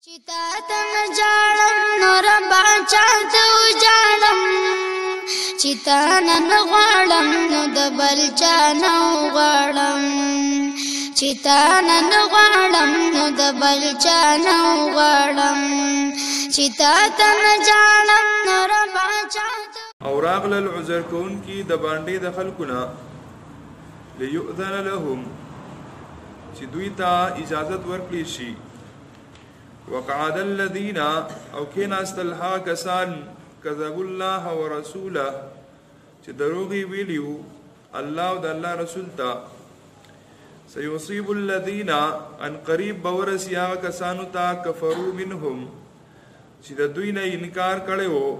چتا تم جاړم نور باچا ته جاړم چتا نن غړم نو د بل چا نو غړم چتا نن غړم نو د بل چا نو غړم چتا تم جاړم نور باچا او راغل العذر کون کی د باندې د خلقنا ليؤذن لهم چې دوی ته اجازت ورکړي شي وقعد الذين او كنا استلها كسان كذبوا الله ورسوله چې دروغي ویلیو الله او د الله رسول ته سيصيب الذين ان قريب بورسیا کسانو ته کفروا منهم چې د دوی نه انکار کړو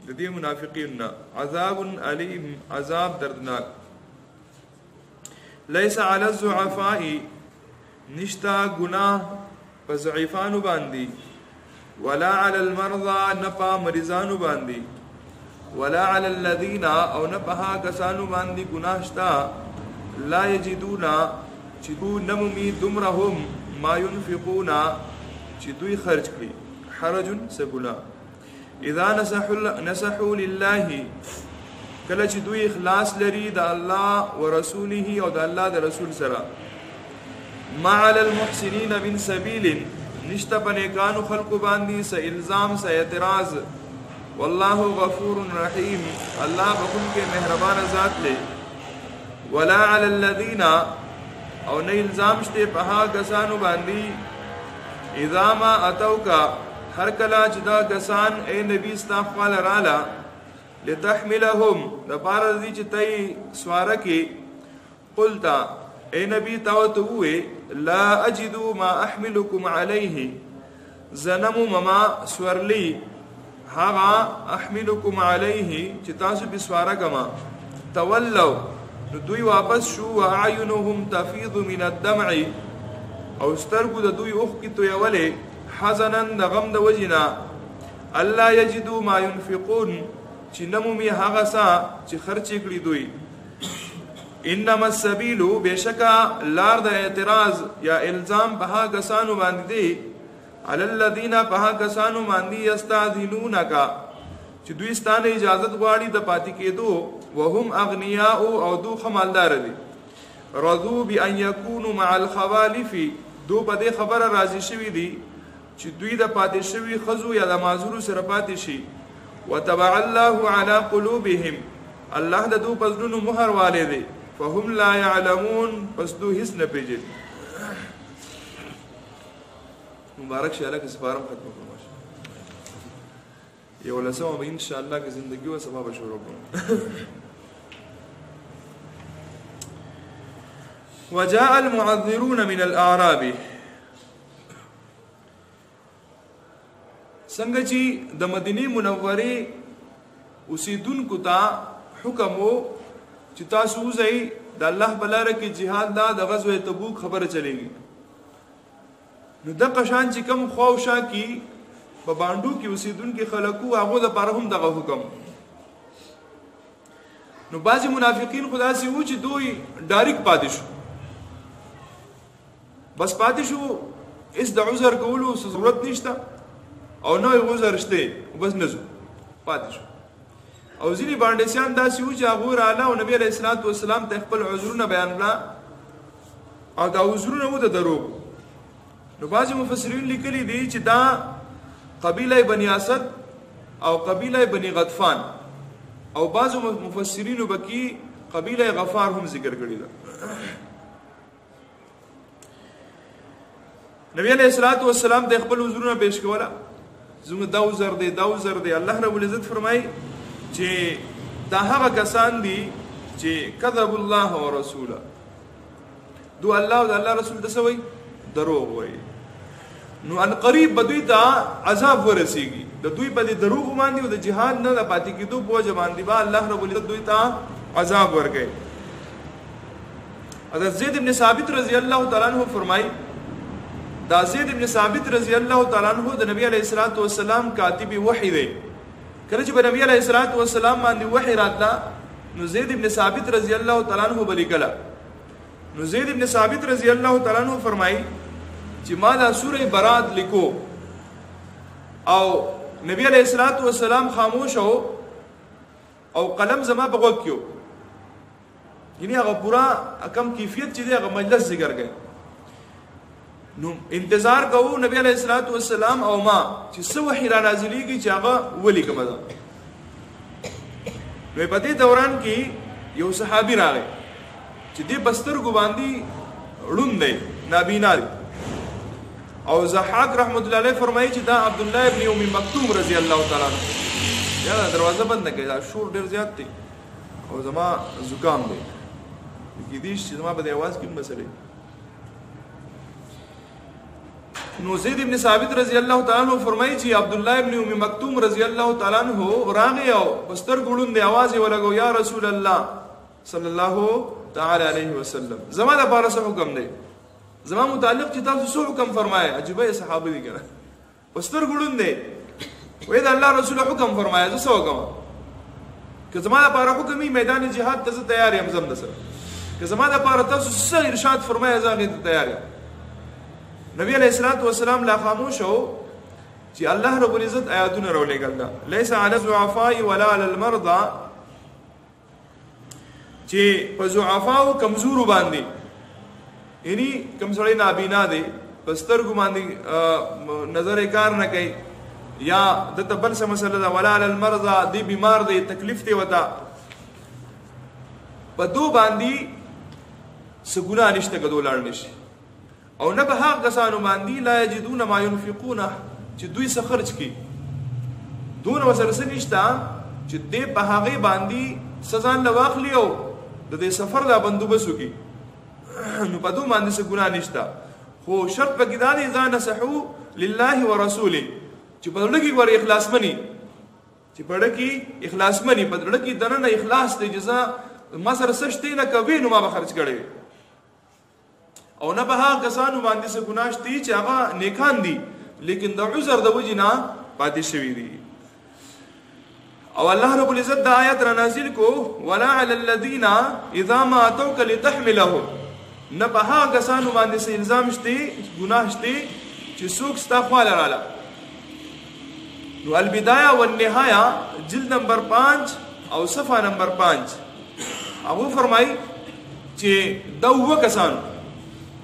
د دې منافقین عذاب علیم عذاب دردناک ليس على الضعفاء نشتا گناہ فضعیفانو باندی ولا على المرضى نپا مریضانو باندی ولا على الذين او نپا کسانو باندی گناہ شتا لا یجدون چې دو نمومی دمرهم ما ينفقون چې دوی خرج کړي حرج سګنا اذا نصحوا لله کله چې دوی اخلاص لري د الله ورسوله او د الله د رسول سره ما على المحسنين من سبيل نشتا پنیکانو خلق باندی سا الزام سا اعتراض والله غفور رحیم اللہ بکن کے مہربان ذات لے ولا على الذين او نه الزام شتے پہا کسانو باندی اذا ما اتوکا ہر کلا جدا کسان اے نبی استغفال رالا لتحملهم دپارا دی چتائی سوارکی قلتا اے نبی تاوتو ہوئے لا اجدو ما احملکم علیہ زنمو مما سورلی ہاغا احملکم علیہ چتاسو بسوارا کما تولو دوی واپس شو وعینهم تفیض من الدمع او سترگو دا دوی اخ کی تو یولے حزنا دا غم دا وجنا اللہ یجدو ما ينفقون چی نمومی ہاغا سا چی خرچی کری دوی انما السبیل بیشکا لار دا اعتراض یا الزام پہا کسانو باندی دے علی الذین پہا کسانو باندی یستاذنونکا چی دوی ستان اجازت غواړي د پاتی کېدو وهم اغنیاء او دو خمالدار دي رضو بان یکونوا مع الخوالف دو په دې خبره راضی شوی دي چې دوی د پاتې شوی خزو یا د معذور سره پاتې شي وتبع الله على قلوبهم الله د دو پزړونو مهر والے دي فهم لا يعلمون پس دو هیڅ نه پیژني مبارک شه الله سپارم ختم کوم یو لسمه به ان شاء الله کې زندگی او سبب شروع کوم وجاء المعذرون من الاعراب څنګه چې د مدینه منوره اوسیدونکو ته حکم وو چې تاسو وځئ د الله بلاره کې jihad دا د غزوه تبوک خبره چلےږي نو د قشان چې کم خوښا کی په باندو کې اوسیدونکو خلکو هغه د پر هم دغه حکم نو بعضی منافقین خدا سي و چې دوی ډایرک پاتې شو بس پاتې شو اس د عذر کولو ضرورت نشته او نو عذر شته بس نزو پاتې شو او ځینی باندې سیان داسې و چې هغه رااله او نبی علیہ الصلوۃ والسلام ته خپل عذرونه بیان کړه او دا عذرونه و د دروغ نو بعضی مفسرین لیکلي دي چې دا قبیله بنی اسد او قبیله بنی غطفان او بعضو مفسرین بکی قبیله غفار هم ذکر کړی دا نبی علیہ الصلوۃ والسلام د خپل عذرونه پیش کوله زموږ دا عذر دی الله رب العزت فرمای چې دا هغه کسان دي چې کذب الله ورسوله دو الله او الله رسول د سوي دروغ وای نو ان قریب بدوی ته عذاب ورسیږي د دوی په دروغ باندې او د جهاد نه د پاتې کېدو په وجه باندې با الله رب العزت دوی ته عذاب ورکړي حضرت زید ابن ثابت رضی الله تعالی عنہ فرمای دا زید ابن ثابت رضی الله تعالی عنہ د نبی علیہ الصلوۃ والسلام کاتب وحی دی کله چې نبی علیہ الصلوۃ والسلام باندې وحی راتلا نو زید ابن ثابت رضی الله تعالی عنہ بلیکلا نو زید ابن ثابت رضی الله تعالی عنہ فرمای چې ما دا سوره برات لیکو او نبی علیہ الصلوۃ والسلام خاموش او قلم زما په غوږ کې یعنی هغه پورا کم کیفیت چې دی هغه مجلس ذکر کوي نو انتظار کوو نبی علیہ الصلوۃ والسلام او ما چې څه وحی را نازلېږي چې هغه ولي کوم ده نو په دې دوران کې یو صحابي راغی چې دې بسترګو باندې ړوند دی نابینا دی او ضحاک رحمت الله علیه فرمایي چې دا عبد الله ابن ام مکتوم رضی الله تعالی عنہ یا دروازه بند نه کړه دا شور ډیر زیات دی او زما زکام دی کې دې چې زما په आवाज کې مسلې نو زید ابن ثابت رضی الله تعالی عنہ فرمایي چې عبد الله ابن ام مکتوم رضی الله تعالی عنہ راغی او بستر ګړون دی आवाज یې ولګو یا رسول الله صلی الله تعالی علیه وسلم زما د بارے څه حکم دی زما متعلق چې تاسو څه حکم فرمایي عجیب صحابه دي کنه بستر ګړون دی وې دا الله رسول حکم فرمایي زه څه وکم که زما د بارے حکم میدان جهاد ته تیار یم زم دسر که زما د بارے تاسو څه ارشاد فرمایي زه غي تیار یم نبی علیہ الصلوۃ والسلام لا خاموش هو چې الله رب العزت آیاتونه راولېګل دا ليس على الضعفاء ولا على المرضى چې په ضعفاء او کمزورو باندې یعنی کمزوري نابینا دي پستر ګو باندې نظر کار نه کوي یا د تبل سم مسله دا ولا على المرضى دي بیمار دي تکلیف دی وتا په دو باندې سګونه نشته کډول نشي او نه به هغه کسانو باندې لا یجدون ما ينفقون چې دوی څه خرج کړي دون وسره نشته چې دې په هغه باندې سزا نه واخلي او د دې سفر دا بندوبس وکړي نو په دوه باندې څه ګناه نشته خو شرط پکې دا دی ځان نصحو لله ورسوله چې په لږی ور اخلاص مني چې په لږی اخلاص مني په لږی دنه اخلاص ته جزاء ما سره سشتي نه کوي نو ما به خرج کړي او نه به هغه کسانو باندې څه ګناه شته چې هغه نیکان دي لیکن د عذر د وجنا پاتې شوی دي او الله رب العزت د آیت را نازل کو ولا علی الذین اذا ما اتوک لتحملهم نه په هغه کسانو باندې څه الزام شته ګناه شته چې څوک ستا خواله رااله نو البدایه والنهایه جلد نمبر 5 او صفحه نمبر 5 هغه فرمای چې دا وو کسانو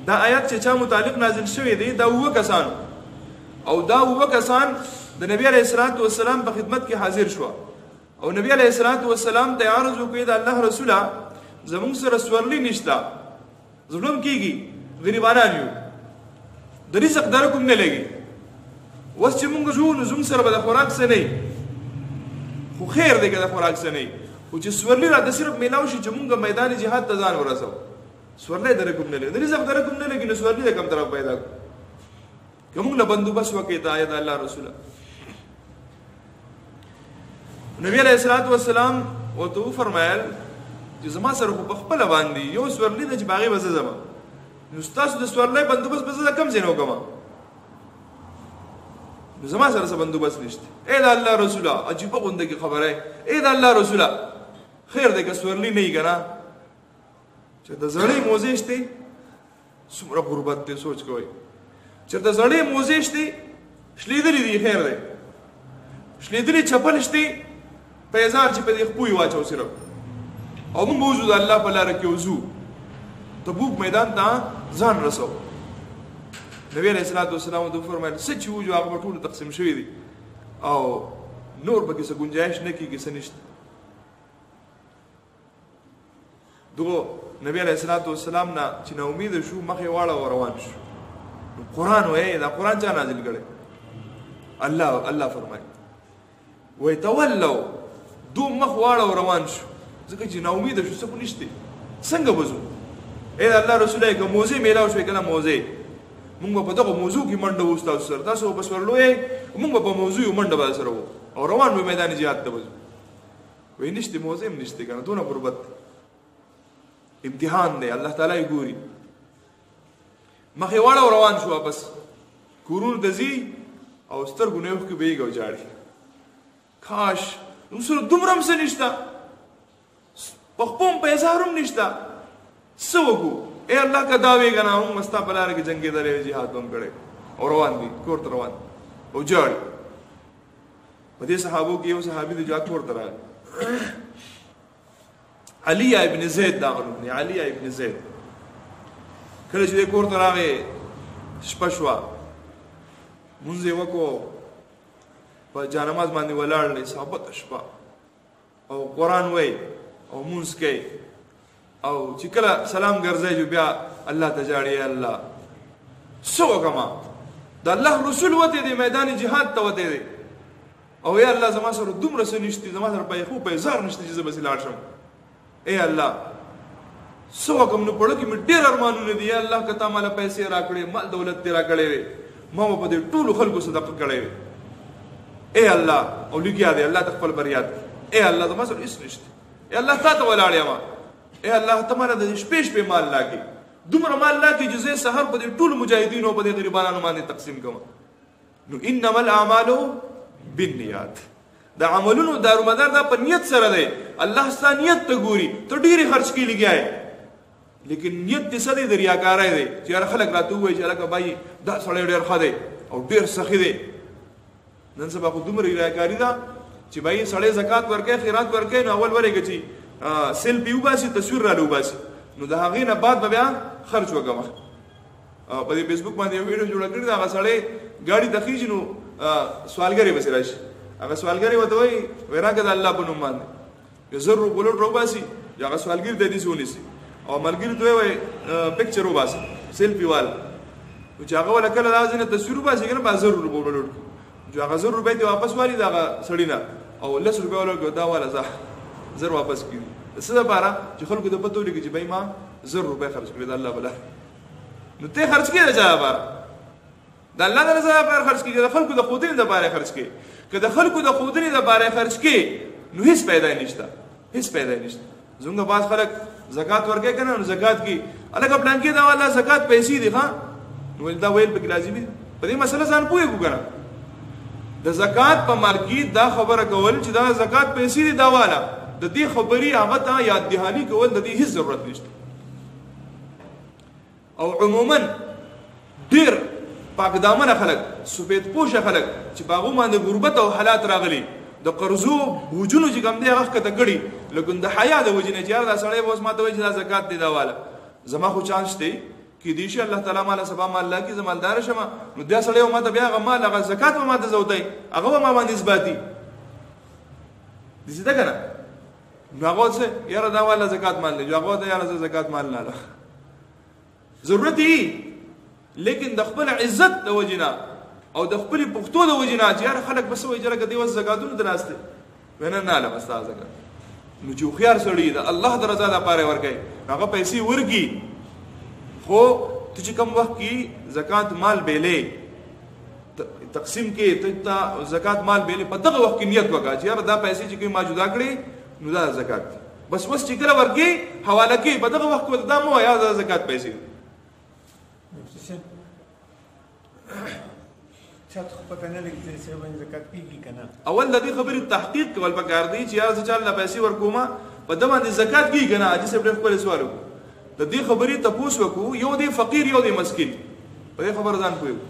دا آیات چې چا متعلق نازل شوی دی دا وو کسان او دا وو کسان د نبی علیہ الصلوۃ والسلام په خدمت کې حاضر شو او نبی علیہ الصلوۃ والسلام ته عرض وکړ د الله رسوله زموږ سره سورلی نشتا ظلم کیږي غریبانان یو د رزق در کوم نه لګي وس چې موږ جو نو زوم سره به خوراک څه نه خو خیر دی که د خوراک څه نه او چې سورلی را د صرف میلاو شي چې موږ میدان جهاد ته ځان ورسو سورلی در کوم نه لګي رزق در کوم نه لګي نو سورلی د کوم طرف پیدا کوم له بندوبس وکړه د آیت الله رسوله نبی علیہ الصلوۃ والسلام او تو فرمایل چې زما سره په خپل باندې یو سورلی د باغې وزه زما نو تاسو د سورلی بندوبس به زه کم زینو کوم نو زما سره څه بندوبس نشته اے د الله رسوله عجیب غونډه کی خبره اے د الله رسوله خیر دې که سورلی نه یې کنه چې د زړې موزې شته څومره غربت ته سوچ کوی چې د زړې موزې شته شلیدلې دي خیر دې شلیدلې چپل شته پیزار چې په دې خپوي واچو صرف او موږ موجود الله په لار کې وزو تبوک میدان ته ځان رسو نبی علیہ الصلوۃ والسلام دوی فرمایل سچ وجو هغه ټول تقسیم شوی دي او نور به څه گنجائش نه کیږي سنشت دغه نبی علیہ الصلوۃ والسلام نه چې نو امید شو مخه واړه روان شو قرآن وای دا قرآن چا نازل کړي الله فرمایي وای تولوا دو مخ واړه روان شو ځکه چې نو امید شو څه نشته څنګه وځو اے الله رسول الله موزه میلاو شو کنه موزه موږ په دغه موضوع کې منډه وستاسو سره تاسو بس ورلوې موږ په موضوع منډه به سره او روان وې میدان جهاد ته وځو وې نشته موزه هم نشته کنه دونه غربت امتحان دی الله تعالی ګوري مخې واړه روان شو واپس کورونو دزي او سترګو نه وښکي بیګو جاړي کاش نو سره دومره هم څه نشته په خپل پیسارم نشته سوګو اے الله کا داوی غنا هم مستا بلار کې جنگي درې jihad بم کړي او روان دي کور ته روان او جاړي په دې صحابو کې یو صحابي د جا کور ته راغی، علي ابن زید دا غنوم دی، علي ابن زید. کله چې د کور ته راغی شپه شوه، مونځ یې وکړو، په جانماز باندې ولاړ دی، صحابه شپه او قرآن وای او مونځ کوي، او چې کله سلام ګرځي جو بیا الله ته جاړي، الله څه وکړم؟ د الله رسول وته دی میدان جهاد ته وته دی، او یا الله زما سره دومره څه نشته، زما سره پیسې پیسار نشته چې زه بس لاړ شم. اے الله څه وکم؟ نو پړو کې مې ډېر ارمانونه دي، یا الله کته مال پیسې راکړې، مال دولت دې راکړې، ما په دې ټولو خلکو صدقه کړې. اے الله او لګیا دی الله خپل بریات، اے الله زما سره هیڅ نشته، اے الله تا ته ولاړ یم، اے الله ته مال د شپې شپې مال لاګي، دومره مال لاګي چې زه سحر په دې ټولو مجاهدینو په دې غریبانو باندې تقسیم کوم. نو انما الاعمال بالنیات، دا عملونو دارومدار دا په نیت سره دی. الله ستا نیت ته ګوري، ته ډېرې خرچ کې لګیای، لیکن نیت دې څه دی؟ د ریاکارۍ دی چې یاره خلک راته ووایي چې هلکه بایي دا سړی ډېر ښه دی او ډېر سخي دی. نن سبا خو دومره ریاکاري ده چې بایي سړی زکات ورکوي، خیرات ورکوي، نو اول ورېږه چې سیلفي وباسي، تصویر راله وباسي، نو د هغې نه بعد به بیا خرچ وکړم. په دې فیسبوک باندې یو ویډیو جوړه کړې ده، هغه سړی ګاډي ته خېږي، نو سوالګرې پسې راشي، هغه سوالګرې ورته وایي وایي راکړه د الله په نوم باندې، یو 1000 بلوټ راوباسي، هغه سوالګر د دې څه ونیسي، او ملګري ته وایي پکچر وباسي سیلفي وال، چې هغه ولا کله دا ځینې تصویر وباسي که نه په 1000 بلوټ، چې هغه 1000 روپۍ ته واپس والي د هغه سړي نه، او 10 روپۍ ولګوي دا والا زه 1000 واپس کړي. څه دپاره؟ چې خلکو ته پته ولګي چې بهی ما 1000 روپۍ خرڅ کړي د الله په لاره. نو ته خرڅ کړې د چا لپاره؟ د الله د رضا لپاره خرڅ کړي، د خلکو د ښودنې لپاره خرڅ کړي. که د خلکو د ښودنې لپاره خرڅ کړي نو هیڅ پیدا نشته، هیڅ پیدا نشته. زموږ بعض خلک زکات ورکوي که نه، نو زکات کې هلکه پلانکې دا والا زکات پیسې دي، ښه نو دا ویل پکې لازمي دي. په دې مسله ځان پوهېږو که نه؟ د زکات په مال کې دا خبره کول چې دا زکات پیسې دي دا والا، د دې خبرې هغه ته یاد دهاني کول د دې هیڅ ضرورت نشته. او عموما ډېر پاک دامنه خلک، سفید پوشه خلک چې په هغو باندې غربت او حالات راغلي، د قرضو بوجونو چې کوم دی هغه ښکته کړي، لیکن د حیا د وجې نه چې یاره دا سړی به اوس ما ته وایي چې دا زکات دی دا والا، زما خو چانس دی کېدای شي الله تعالی ماله سبا مال راکړي، زه مالداره شم، نو دا سړی به ما ته بیا هغه مال هغه زکات به ما ته زودی، هغه به ما باندې اثباتي داسې ده که نه؟ نو هغه څه یاره دا والا زکات مال دی، هغه ته یاره زه زکات مال نه ضرورت یې، لیکن د خپل عزت د وجې نه او د خپلې پښتو د وجې نه چې یاره خلک به څه وایي چې لکه دې اوس زکاتونو ته ناست دی، وایي نه نه لم ستا زکات. نو چې هوښیار سړي د الله د رضا لپاره ورکوي، هغه پیسې ورکړي، خو ته چې کوم وخت کې زکات مال بیلې تقسیم کې ته زکات مال بیلې، په دغه وخت کې نیت وکړه چې یاره دا پیسې چې کوم ما جدا کړې نو دا زکات دي، بس اوس چې کله ورکړي حواله کې په دغه وخت کې دا مو وایه دا زکات پیسې دي. اول د دې خبرې تحقیق کول پکار دی چې یاره زه چا له پیسې ورکوم په ده باندې زکات کېږي که نه. حاجي صاحب ډېر ښکلی سوال وکړو، د دې خبرې تپوس وکړو، یو دی فقیر یو دی مسکین، په دې خبره ځان پوهېږو،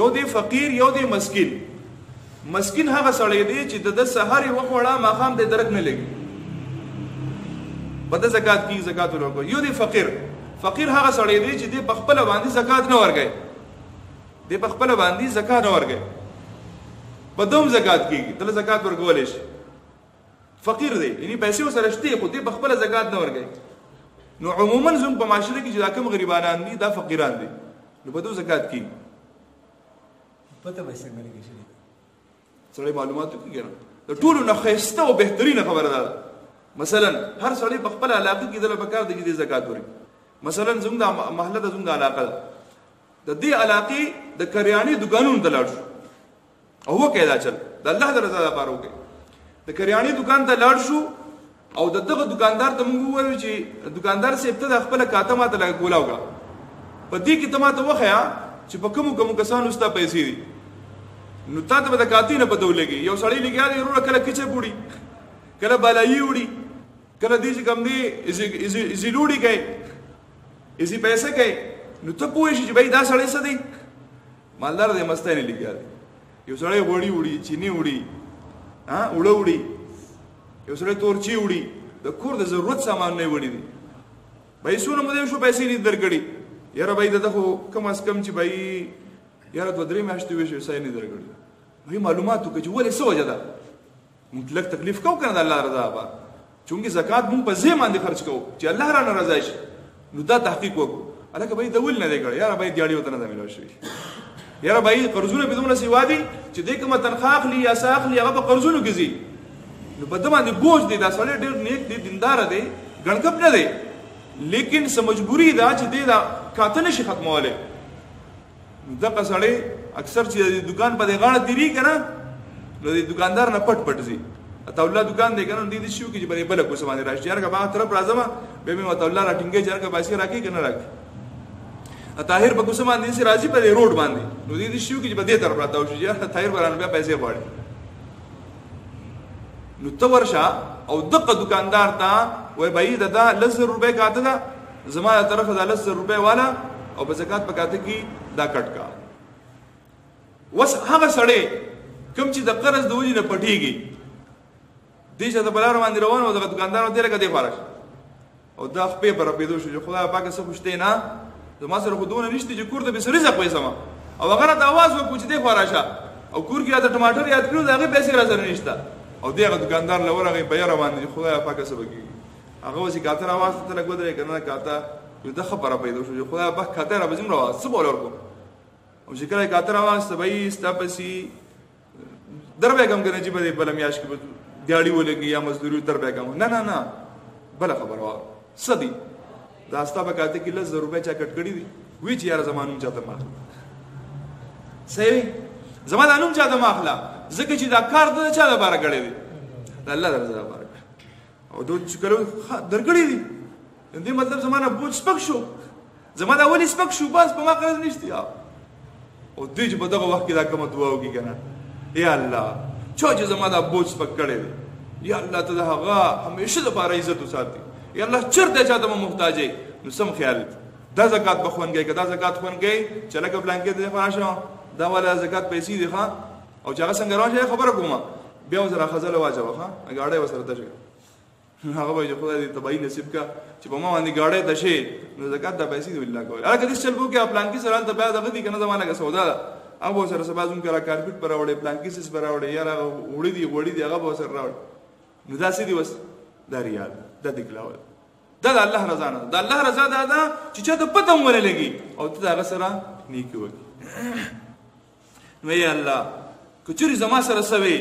یو دی فقیر یو دی مسکین. مسکین هغه سړی دی چې د سحر یې وخوړه ماښام دی درک نه لګي، په ده زکات کېږي، زکات ورکوي. یو دی فقیر، فقیر هغه سړی دی چې دی په خپله باندې زکات نه ورکوي، دی په خپله باندې زکات نه ورکوي، په ده هم زکات کېږي، ته زکات ورکولی شي. فقیر دی یعنې پیسې ورسره شتې خو دی په خپله زکات نه ورکوي. نو عموما زموږ په معاشره کې چې دا کوم غریبانان دي دا فقیران دي، نو په ده زکات کېږي. پته به څنګه لګي شي سړی معلوماتو کې که نه د ټولو نه ښایسته او بهترینه خبره ده. مثلا هر سړی په خپله علاقه کې دله پکار دی چې دې زکات ورکړي. مثلا زموږ دا محله ده، زموږ دا علاقه ده، د دې علاقې د کریانې دکانونو ته لاړ شو او وکړئ دا چل د الله د رضا لپاره وکړئ. د کریانې دکان ته لاړ شو او د دغه دکاندار ته موږ ووایو چې دکاندار صاحب ته د خپله کاته ما ته لږ ګولا وکړه، په دې کې ته ما ته وښیه چې په کومو کومو کسانو ستا پیسې دي، نو تا ته به د کاتې نه پته ولګي. یو سړی لګیا دی وروره کله کچپ وړي، کله بالایي وړي، کله دې چې کوم دی ایزي لوډي کوي، ایزي پیسې کوي، نو ته پوه شي چې بھائی دا سړی څه دی؟ مالدار دی، مستی نه لګیا دی. یو سړی غوړي وړي، چینی وړي، وړه وړي یو سړی تورچی وړي د کور د ضرورت سامان نه وړي دي پیسونه مو دې شو پیسې نه درکړي یاره بای دغه خو کم از کم چې بای یاره 2-3 میاشتې وشي سای نه درکړي وی معلوماتو کې چې ولې څه وجه ده مطلق تکلیف کو کنه د الله رضا با چونګې زکات مونږ په ځای باندې خرج کوو چې الله را ناراضه شي نو دا تحقیق وکړو الکه بای دول نه دی کړی یاره بای دیاړي وته نه ملو شي یاره بای قرضونه به دومره سیوا دي چې دې کومه تنخواه اخلي یا ساخلي هغه په قرضونو کې زی نو په دمه باندې بوج دی دا سړی ډېر نیک دی دیندار دی ګڼکپ نه دی لیکن سم مجبوری دا چې دې دا کاته نشي ختمواله دغه سړی اکثر چې دکان په دې غاړه تیری کنه نو دې دکاندار نه پټ پټ زی ته الله دکان دی کنه دې شو کې چې بل کوڅه باندې راشي هرګه باغ طرف راځم به مې وته الله راټینګې چرګه باسي راکی کنه راکی طاهر په کوڅه باندې سي راځي په روډ باندې نو دې شو کې چې په دې طرف راته وشي یا طاهر ورانه بیا پیسې غواړي نو تو ورشا او دغه دکاندار ته وای بای دا 10 روپے کاته دا زما طرف دا 10 روپے والا او په زکات پکاته کی دا کټ کا وس هغه سړی کوم چې د قرض د وجې نه پټیږي دې چې د بلار باندې روان او د دکاندار دې لګه دی فارش او دا خپې پر پیدو شو چې خدای پاک څه خوشته نه زما سره خودونه نشته چې کور ته به سړي ځکوي سما او هغه د आवाज وکړي چې دی فارشه او کور کې دا ټماټر یاد کړو دا هغه پیسې راځره نشته او دغه دکاندار لورغه په یاره باندې خدای پاک څه وکړي هغه وسی کاتر आवाज ته لګودره کنه کاته یو د خبره پیدا شو چې خدای پاک کاتر به زموږ आवाज څه بولور کو او چې کله کاتر आवाज ته وای ستپسی دربه کم کنه چې په بل میاش کې دیاړي ولګي یا مزدوري دربه کم نه بل خبره وا صدی دا ستا په کاته کې 10 روپے چا کټ کړی دي وی چې یار زمانو چاته ما صحیح زمانه انوم چاته ما اخلا زکه چې دا کار د چا لپاره کړی دی الله درځه لپاره او دوی چې کلو درګړی دي دې مطلب زمانه بوج سپک شو زمانه اولی سپک شو بس په ما قرض نشته او دوی چې په دغه وخت کې دا کوم دعا وکي کنه یا الله چې زمانه بوج سپک کړی دی یا الله ته هغه همیشه د پاره عزت وساتي یا الله چرته چاته محتاج یې نو سم خیال دا زکات بخونګي کدا زکات خونګي چې لکه بلانکې دې فراشه دا ولا زکات پیسې دي ښا او چې هغه څنګه راځي خبره کومه بیا وزره خزل واجب ښا غاړې وسره ته هغه به خدای دې تبعی نصیب کا چې په ما باندې غاړې ته شي نو زکات د پیسې دی الله کوي هغه کدي چلبو کې پلان کې سره ته بیا دغه دي کنه زمانہ کې سودا هغه سره سبازون کرا کارپټ پر وړې پلان کې سس پر وړې یاره وړې دی هغه به سره راوړ نو داسې دی وس دریال د دګلاو دا الله رضا نه دا الله رضا دا چې ته پته مونږ لګي او ته هغه سره نیکی وکړي نو یا الله کچری زما سره سوي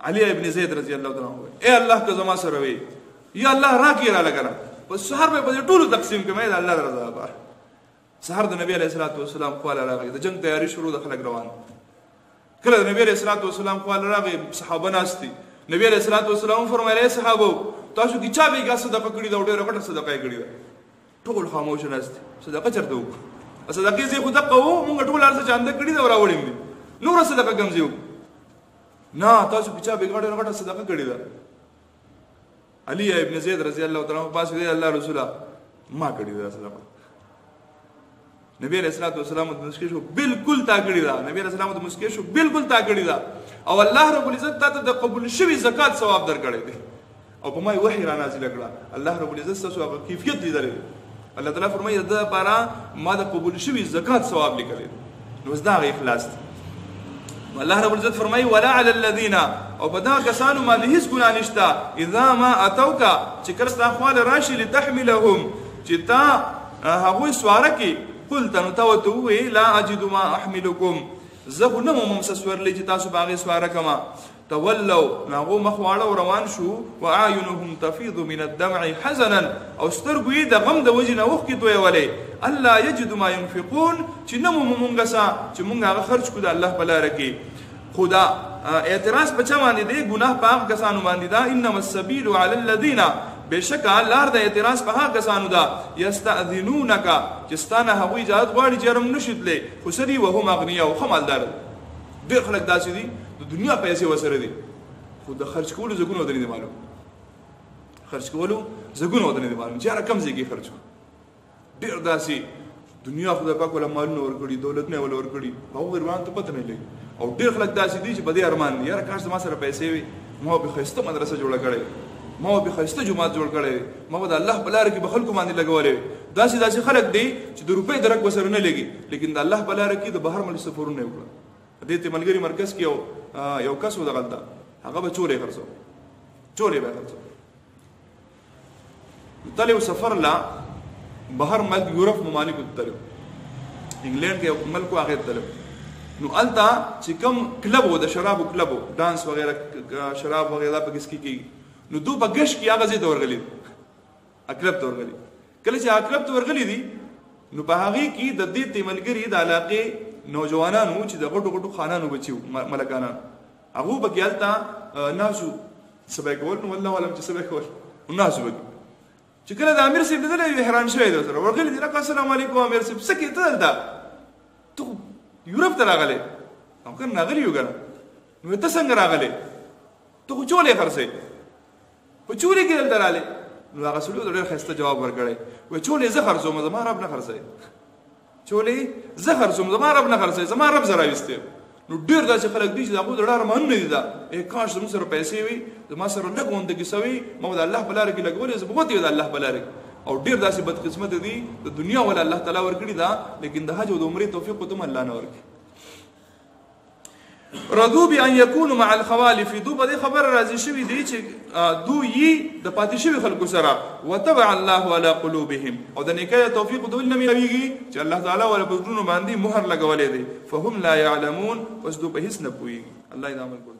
علي ابن زید رضی الله تعالی عنہ اے الله که زما سره وي یا الله راکی را لګره په سحر به ټول تقسیم کوي دا الله رضا بار سحر د نبی علیہ الصلوۃ والسلام خپل راغی د جنگ تیاری شروع د خلک روان کله د نبی علیہ الصلوۃ والسلام خپل راغی صحابه ناشتي نبی علیہ الصلوۃ والسلام فرمایله صحابه تاسو کی چا به ګه صدقه کړی دا ډېر غټه صدقه کړی دا ټول خاموش ناشتي صدقه چرته وکړه صدقه زی خود قو مونږ ټول ارزه چاند کړی دا راوړم دي نور صدقه کم زیو نه تاسو کی چا به غټه صدقه کړی دا علي ابن زید رضی الله تعالی عنہ پاس دی الله رسوله ما کړی دا صدقه نبی علیہ الصلوۃ والسلام د مسکی شو بالکل تا کړی دا نبی علیہ السلام د مسکی شو بالکل تا کړی دا او الله رب العزت ته د قبول شوی زکات ثواب درکړی دی او په ما وحی را نازل کړه الله رب العزت څه ثواب کیفیت لیدل الله تعالی فرمایي دا لپاره ما د قبول شوی زکات ثواب لیکل نو زدا اخلاص الله رب العزت فرمایي ولا على الذين او بدا کسانو باندې هیڅ ګناه نشته اذا ما اتوک چې کرستا خپل راشي لتحملهم چې تا هغه سواره کې قلت نو تو لا اجد ما احملكم زه نو ممسسور لې چې تاسو باغې سواره کما تولوا ناغو مخواړه روان شو واعينهم تفيض من الدمع حزنا او سترګې د غم د وجې نه وخت توي ولې الله يجد ما ينفقون چې نو مونږه چې مونږه هغه خرج کو د الله په لار کې خدا اعتراض بچا باندې دی ګناه پاک کسانو باندې دا انما السبيل على الذين بشک الله د اعتراض په هغه کسانو دا یستاذنونک چې ستانه هغه اجازه غواړي چې رم نشدلې خو سدي وهم اغنیا او خمالدار ډېر خلک داسې دي د دنیا پیسې وسره دي خو د خرج کولو زګونو درې معلوم خرج کولو زګونو درې معلوم چې رقم زګي خرج ډېر داسې دنیا خدای پاک ولا مالونه ورکړي دولت نه ول ورکړي هغه ورمان ته پته نه لګي او ډیر خلک داسې دي چې بده ارمان دي یاره کاش ما سره پیسې وي ما به خسته مدرسه جوړه کړې ما به خسته جماعت جوړ کړې ما به د الله په لار کې به خلکو باندې لګولې داسې خلک دي چې د روپۍ درک وسره نه لګي لیکن د الله په لار کې د بهر ملک سفرونه وکړه دې ته ملګری مرکز کې یو کس و دغلته هغه به چورې خرڅو تلو سفر لا بهر ملک یورپ ممالک تلو انګلند کې یو ملک واغې تلو نو التا چې کوم کلب و د شرابو کلب ډانس وغیرہ شراب وغیرہ په کس کې نو دو بغش کې هغه زی تورغلی اکلب تورغلی کله چې اکلب تورغلی دي نو په هغه کې د دې تیملګری د علاقې نوجوانانو چې د غټو خانانو بچیو ملکانه هغه بګیالتا ناسو سبا کول نو والله ولم چې سبا کول ناسو چې کله د امیر سیب دلته حیران شوی دی سره ورغلی دی السلام علیکم امیر سیب سکه ته دا ته یورپ ته راغلی او کنه راغلی یو کنه نو ته څنګه راغلی ته چولې خرڅې په چولې کې دلته راغلی نو هغه سړي ډېر خسته جواب ورکړی و چولې زه خرڅوم زما رب نه خرڅې چولې زه خرڅوم زما رب نه خرڅې زما رب زرا وسته نو ډېر داسې خلک دي چې دا خو ډېر ارمان نه دي دا کاش زموږ سره پیسې وي زما سره لګوند کې سوي ما د الله په لار کې لګولې زه بغوت د الله په لار کې او ډېر داسې بد قسمت دي د دنیا ولا الله تعالی ورکړي دا لیکن د حج او د عمرې توفیق ته الله نه ورکړي رضو بان يكونوا مع الخوالف دو په خبر راځي شوی دی چې دو یي د پاتې شوی خلکو سره وتبع الله على قلوبهم او د نیکه توفیق دول نه میږي چې الله تعالی ولا بدرونو باندې مهر لګولې دي فهم لا يعلمون پس دو په هیڅ نه پوي الله دې عمل